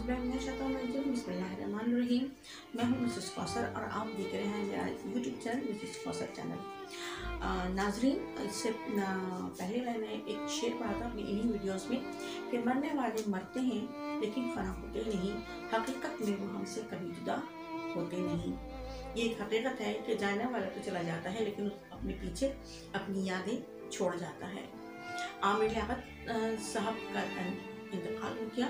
बिस्मिल्लाहिर्रहमानिर्रहीम। मैं हूँ मिसेस कौसर और आप देख रहे हैं मेरा YouTube channel Mrs Kausar channel. नाजरीन, इससे पहले मैंने एक शेर पढ़ा था अपनी इन्हीं वीडियोस में कि मरने वाले मरते हैं लेकिन फना होते नहीं, हकीकत में वो हमसे कभी जुदा होते नहीं। ये एक हकीकत है कि जाने वाला तो चला जाता है लेकिन अपने पीछे अपनी यादें छोड़ जाता है। आमिर लियाकत साहब का इंतकाल हो गया।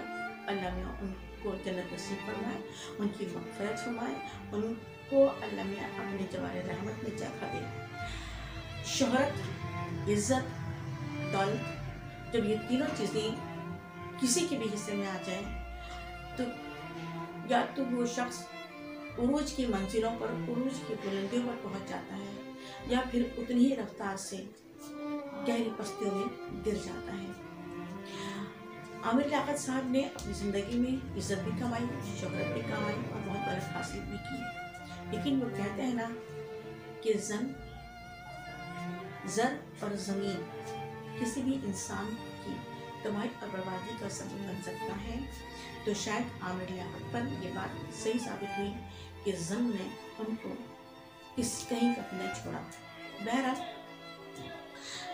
अल्लाह मियाँ उनको जन्नत नसीब फरमाए, उनकी मग़फ़िरत फरमाए, उनको अल्लाह मियाँ अपने जवारे रहमत में जगह दे। शोहरत, इज़्ज़त, दौलत, जब ये तीनों चीज़ें किसी के भी हिस्से में आ जाए तो या तो वो शख्स उरूज की मंजिलों पर, उरूज की बुलंदियों पर पहुँच जाता है या फिर उतनी ही रफ्तार से गहरी पस्तियों में गिर जाता है। आमिर लियाकत साहब ने अपनी ज़िंदगी में इज़्ज़त भी कमाई, शोहरत भी कमाई और बहुत दौलत हासिल भी की। लेकिन वो कहते हैं ना कि ज़र और ज़मीन किसी भी इंसान की तबाही और बर्बादी का सबब बन सकता है। तो शायद आमिर लियाकत पर ये बात सही साबित हुई कि ज़म ने उनको कहीं का नहीं छोड़ा। बहरहाल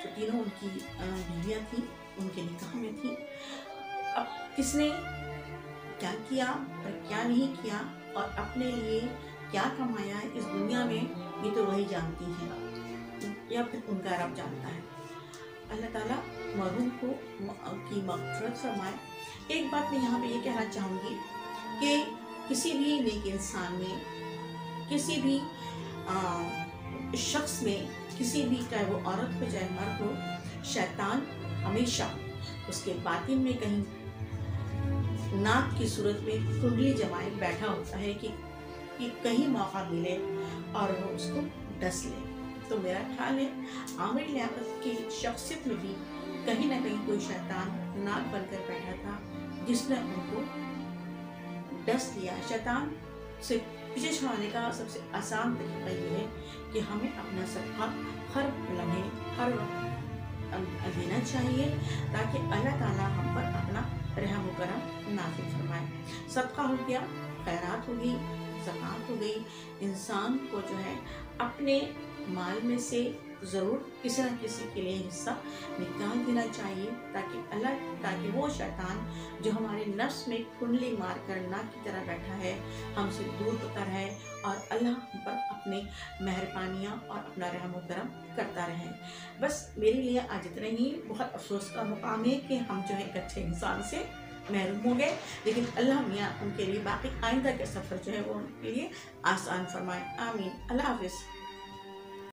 तो तीनों उनकी बीवियाँ थी, उनके निकाह में थी। अब किसने क्या किया और क्या नहीं किया और अपने लिए क्या कमाया है इस दुनिया में, ये तो वही जानती है या फिर उनका रब जानता है। अल्लाह ताला मरहूम को की मग़फ़िरत फरमाए। एक बात मैं यहाँ पे ये कहना चाहूँगी कि किसी भी नेक इंसान में, किसी भी शख्स में, किसी भी चाहे वो औरत हो चाहे मर्द हो, शैतान हमेशा उसके बातिन में कहीं नाक की सूरत में कुंडली जमाए बैठा होता है कि कहीं मौका मिले और वो उसको डस ले। तो मेरा ख्याल है आमिर लियाकत की शख्सियत में भी कहीं ना कहीं कोई शैतान नाक बनकर बैठा था जिसने उनको डस लिया। शैतान से पीछे छुड़ाने का सबसे आसान तरीका ये है कि हमें अपना सदका हर लम्हे हर वक्त देना चाहिए ताकि अल्लाह ताला हम पर अपना रहम व करम नाज़िल फरमाए। सदका हो गया, खैरात हो गई, ज़कात हो गई। इंसान को जो है अपने माल में से ज़रूर किसी न किसी के लिए हिस्सा निकाल देना चाहिए ताकि वो शैतान जो हमारे नफ्स में कुंडली मार कर नाक की तरह बैठा है हमसे दूर होता रहे और अल्लाह हम पर अपने मेहरबानियाँ और अपना रहम व करम करता रहे। बस मेरे लिए आज इतना ही। बहुत अफसोस का मुकाम है कि हम जो है एक अच्छे इंसान से महरूम हो गए, लेकिन अल्लाह मियाँ उनके लिए बाकी आइंदा के सफ़र जो है वो उनके लिए आसान फरमाए। आमीन। अल्लाह हाफ़िज़।